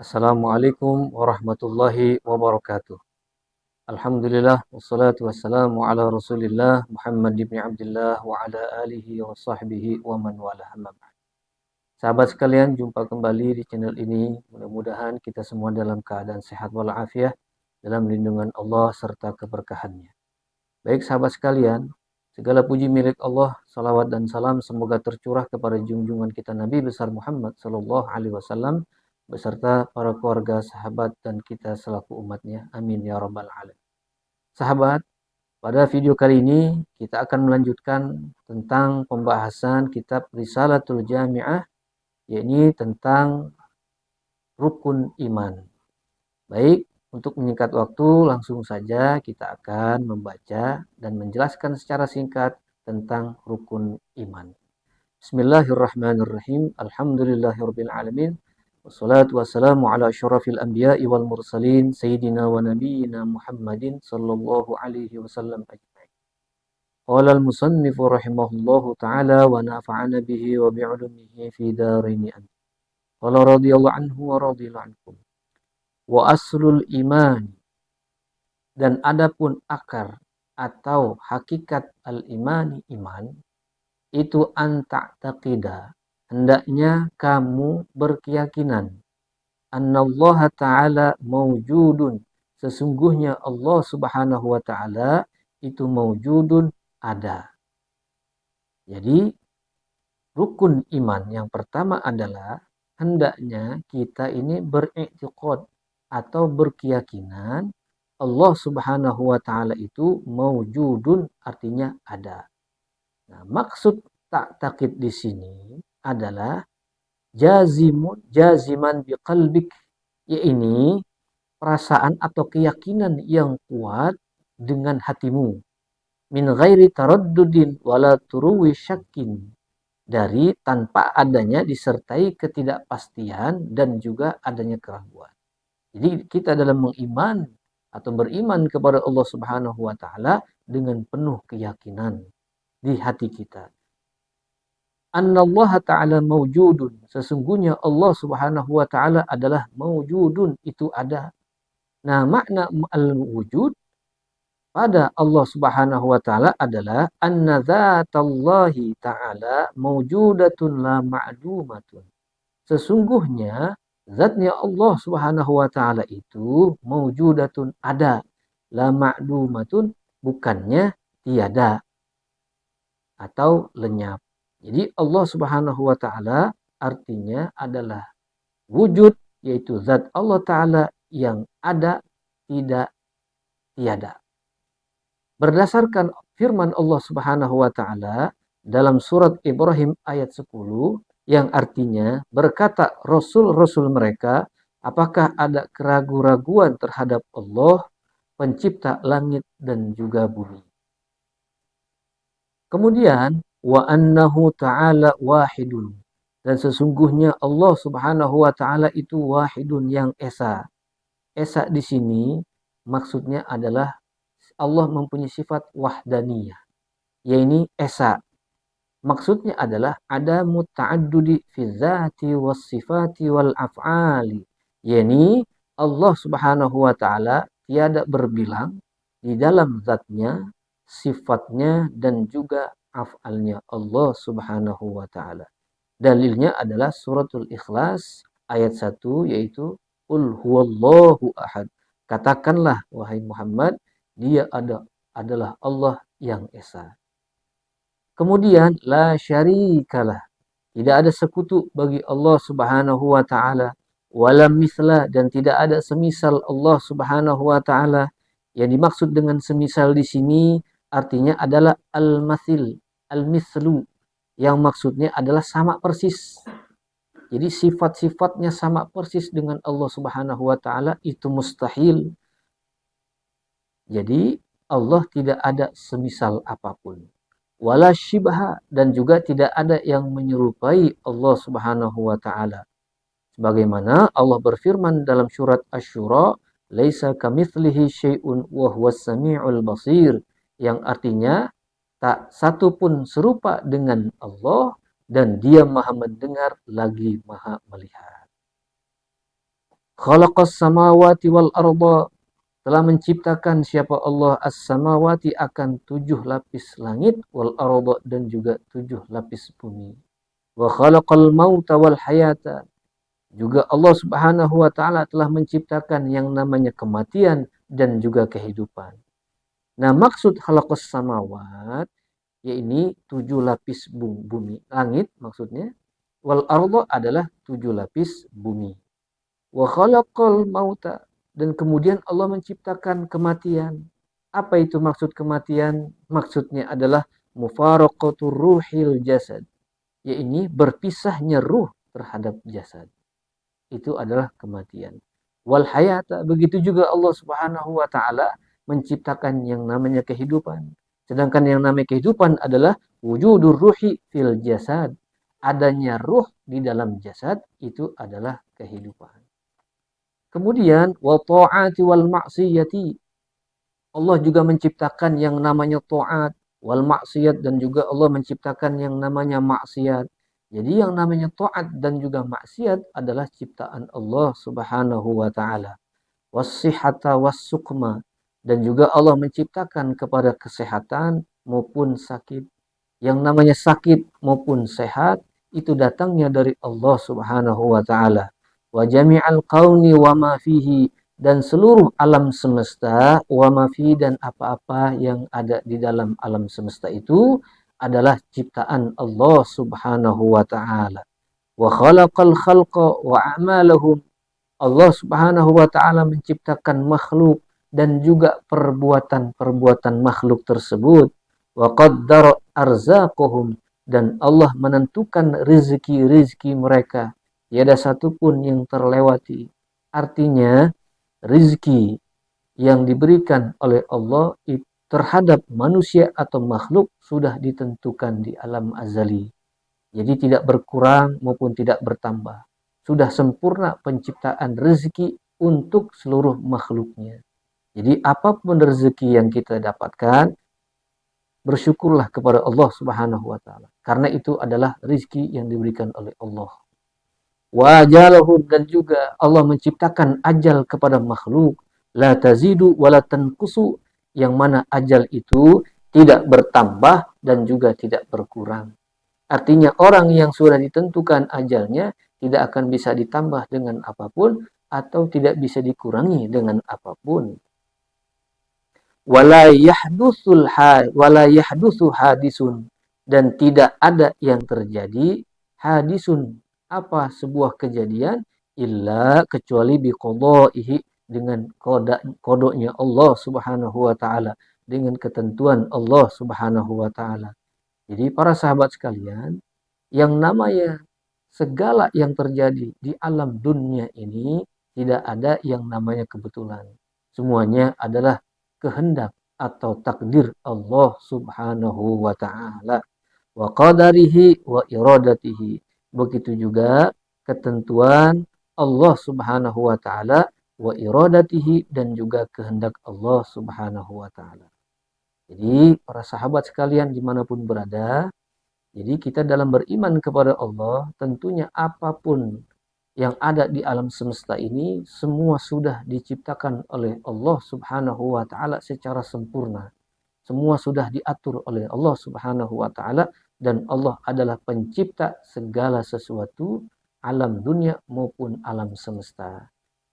Assalamualaikum warahmatullahi wabarakatuh. Alhamdulillah wassalatu wassalamu ala Rasulillah Muhammad ibn Abdullah wa ala alihi wa sahbihi wa man wala amma ba'd. Sahabat sekalian, jumpa kembali di channel ini. Mudah-mudahan kita semua dalam keadaan sehat walafiat dalam lindungan Allah serta keberkahannya. Baik sahabat sekalian, segala puji milik Allah, salawat dan salam semoga tercurah kepada junjungan kita Nabi besar Muhammad sallallahu alaihi wasallam beserta para keluarga, sahabat dan kita selaku umatnya. Amin ya rabbal alamin. Sahabat, pada video kali ini kita akan melanjutkan tentang pembahasan kitab Risalatul Jami'ah, yakni tentang rukun iman. Baik, untuk menyingkat waktu, langsung saja kita akan membaca dan menjelaskan secara singkat tentang rukun iman. Bismillahirrahmanirrahim. Alhamdulillahirabbil alamin. Wassalatu wassalamu ala asyrafil anbiya'i wal mursalin sayyidina wa nabiyyina Muhammadin sallallahu alaihi wasallam ajma'in. Qala al-musannifu rahimahullahu ta'ala wa nafa'ana bihi wa bi'ulumihi fi darini amin. Qala radhiyallahu anhu wa radhiyallahu ankum. Wa aslul iman, dan adapun akar atau hakikat al-imani iman itu anta'taqida, hendaknya kamu berkeyakinan annallaha ta'ala mawjudun, sesungguhnya Allah subhanahu wa ta'ala itu mawjudun, ada. Jadi rukun iman yang pertama adalah hendaknya kita ini beriktiqad atau berkeyakinan Allah subhanahu wa ta'ala itu mawjudun, artinya ada. Nah, maksud ta'taqid di sini adalah jaziman biqalbik, yaitu perasaan atau keyakinan yang kuat dengan hatimu, min ghairi taraddudin wala turuwi syakkin, dari tanpa adanya disertai ketidakpastian dan juga adanya keraguan. Jadi kita dalam mengiman atau beriman kepada Allah Subhanahu wa taala dengan penuh keyakinan di hati kita. Annallaha ta'ala mawjudun, sesungguhnya Allah Subhanahu wa taala adalah mawjudun, itu ada. Nah, makna al-wujud pada Allah Subhanahu wa taala adalah anna dzatallahi ta'ala mawjudatun la ma'dumatun. Sesungguhnya zatnya Allah Subhanahu wa taala itu mawjudatun, ada, la ma'dumatun, bukannya tiada atau lenyap. Jadi Allah Subhanahu wa taala artinya adalah wujud, yaitu zat Allah taala yang ada, tidak tiada. Berdasarkan firman Allah Subhanahu wa taala dalam surat Ibrahim ayat 10 yang artinya berkata rasul-rasul mereka, apakah ada keraguan-raguan terhadap Allah pencipta langit dan juga bumi. Kemudian wa annahu ta'ala wahidun, dan sesungguhnya Allah Subhanahu wa taala itu wahidun, yang esa. Esa di sini maksudnya adalah Allah mempunyai sifat wahdaniyah, yaitu esa. Maksudnya adalah ada muta'addudi fi dzati was sifati wal af'ali, yaitu Allah Subhanahu wa taala tiada berbilang di dalam zatnya, sifatnya dan juga af'alnya Allah Subhanahu wa taala. Dalilnya adalah suratul Ikhlas ayat 1, yaitu qul huwallahu ahad. Katakanlah wahai Muhammad, dia adalah Allah yang esa. Kemudian la syarikalah, tidak ada sekutu bagi Allah Subhanahu wa taala, wala misla, dan tidak ada semisal Allah Subhanahu wa taala. Yang dimaksud dengan semisal di sini artinya adalah al-mathil, al-mislu, yang maksudnya adalah sama persis. Jadi sifat-sifatnya sama persis dengan Allah Subhanahu wa taala itu mustahil. Jadi Allah tidak ada semisal apapun. Wala syibha, dan juga tidak ada yang menyerupai Allah Subhanahu wa taala. Sebagaimana Allah berfirman dalam surat Asy-Syura, laisa kamitslihi syai'un wa huwas samiul basir, yang artinya tak satu pun serupa dengan Allah dan dia Maha mendengar lagi Maha melihat. Khalaqas samawati wal arda, telah menciptakan siapa Allah as-samawati akan 7 lapis langit, wal arda dan juga 7 lapis bumi. Wa khalaqal mauta wal hayata, juga Allah Subhanahu wa taala telah menciptakan yang namanya kematian dan juga kehidupan. Nah, maksud khalaqas samawat yakni 7 lapis bumi langit maksudnya, wal arda adalah 7 lapis bumi. Wa khalaqal mauta, dan kemudian Allah menciptakan kematian. Apa itu maksud kematian? Maksudnya adalah mufaraqatur ruhil jasad, yakni berpisahnya ruh terhadap jasad. Itu adalah kematian. Wal hayata, begitu juga Allah Subhanahu wa taala menciptakan yang namanya kehidupan. Sedangkan yang namanya kehidupan adalah wujudur ruhi fil jasad. Adanya ruh di dalam jasad itu adalah kehidupan. Kemudian wa ta'ati wal maksiyati, Allah juga menciptakan yang namanya taat wal maksiyat, dan juga Allah menciptakan yang namanya maksiat. Jadi yang namanya taat dan juga maksiat adalah ciptaan Allah Subhanahu wa taala. Was-sihhata was-suqma, dan juga Allah menciptakan kepada kesehatan maupun sakit. Yang namanya sakit maupun sehat itu datangnya dari Allah Subhanahu wa taala. Wa jami'al kauni wa ma fihi, dan seluruh alam semesta, wa ma fihi, dan apa-apa yang ada di dalam alam semesta itu adalah ciptaan Allah Subhanahu wa taala. Wa khalaqal khalqa wa a'malahum, Allah Subhanahu wa taala menciptakan makhluk dan juga perbuatan-perbuatan makhluk tersebut. Wa qaddara arzaqahum, dan Allah menentukan rezeki-rezeki mereka. Tiada satupun yang terlewati. Artinya, rezeki yang diberikan oleh Allah terhadap manusia atau makhluk sudah ditentukan di alam azali. Jadi tidak berkurang maupun tidak bertambah. Sudah sempurna penciptaan rezeki untuk seluruh makhluknya. Jadi apapun rezeki yang kita dapatkan, bersyukurlah kepada Allah Subhanahu wa taala. Karena itu adalah rezeki yang diberikan oleh Allah. Wa ajalahu, dan juga Allah menciptakan ajal kepada makhluk. La tazidu wa la tanqusu, yang mana ajal itu tidak bertambah dan juga tidak berkurang. Artinya orang yang sudah ditentukan ajalnya tidak akan bisa ditambah dengan apapun atau tidak bisa dikurangi dengan apapun. Wala yahdutsu hadisun, dan tidak ada yang terjadi hadisun, apa sebuah kejadian, illa kecuali biqadaihi, dengan kodoknya Allah Subhanahu wa taala, dengan ketentuan Allah Subhanahu wa taala. Jadi para sahabat sekalian, yang namanya segala yang terjadi di alam dunia ini tidak ada yang namanya kebetulan. Semuanya adalah kehendak atau takdir Allah Subhanahu wa taala. Wa qadarihi wa iradatihi. Begitu juga ketentuan Allah Subhanahu wa taala, wa iradatihi, dan juga kehendak Allah Subhanahu wa taala. Jadi para sahabat sekalian dimanapun berada, jadi kita dalam beriman kepada Allah, tentunya apapun yang ada di alam semesta ini semua sudah diciptakan oleh Allah Subhanahu wa taala secara sempurna. Semua sudah diatur oleh Allah Subhanahu wa taala, dan Allah adalah pencipta segala sesuatu, alam dunia maupun alam semesta.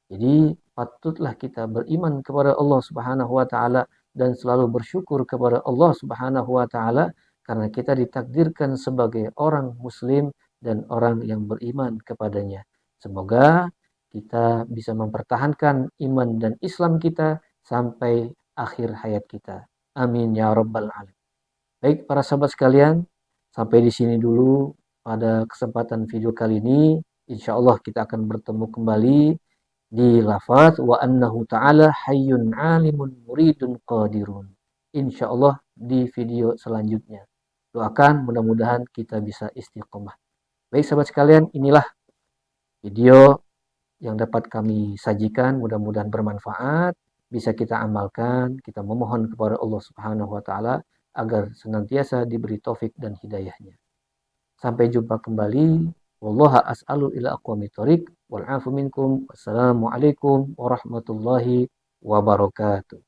Jadi patutlah kita beriman kepada Allah Subhanahu wa taala dan selalu bersyukur kepada Allah Subhanahu wa taala karena kita ditakdirkan sebagai orang muslim dan orang yang beriman kepadanya. Semoga kita bisa mempertahankan iman dan Islam kita sampai akhir hayat kita. Amin ya rabbal alamin. Baik para sahabat sekalian, sampai di sini dulu pada kesempatan video kali ini. Insya Allah kita akan bertemu kembali di lafaz wa annahu ta'ala hayyun alimun muridun qadirun. Insyaallah di video selanjutnya. Doakan mudah-mudahan kita bisa istiqomah. Baik sahabat sekalian, inilah video yang dapat kami sajikan, mudah-mudahan bermanfaat, bisa kita amalkan. Kita memohon kepada Allah Subhanahu wa taala agar senantiasa diberi taufik dan hidayahnya. Sampai jumpa kembali. Wallaha as'alu ila aqwamit thoriq wal 'afu minkum. Wassalamualaikum warahmatullahi wabarakatuh.